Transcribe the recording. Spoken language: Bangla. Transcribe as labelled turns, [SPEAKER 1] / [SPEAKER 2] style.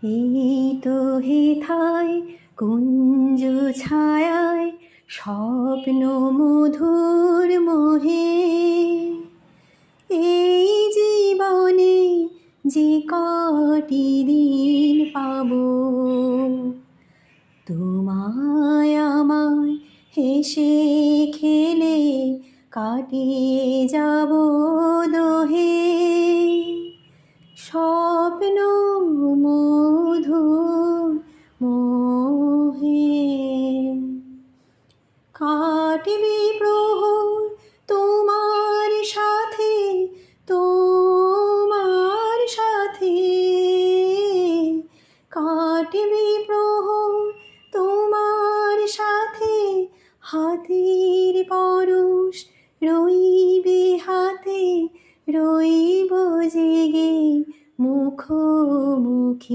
[SPEAKER 1] এই তো হেথায় কুঞ্জ ছায়ায় স্বপ্ন মধুর মোহে, এই জীবনে যে কটি দিন পাবো, তোমায় আমায় হেসে খেলে কাটিয়ে যাব দোহে। স্বপ্ন মধুর মোহে কাটবে প্রহর তোমার সাথে, তোমার সাথে কাটবে প্রহর তোমার সাথে। হাতের পরশ রইবে হাতে, রইব জেগে মুখোমুখি।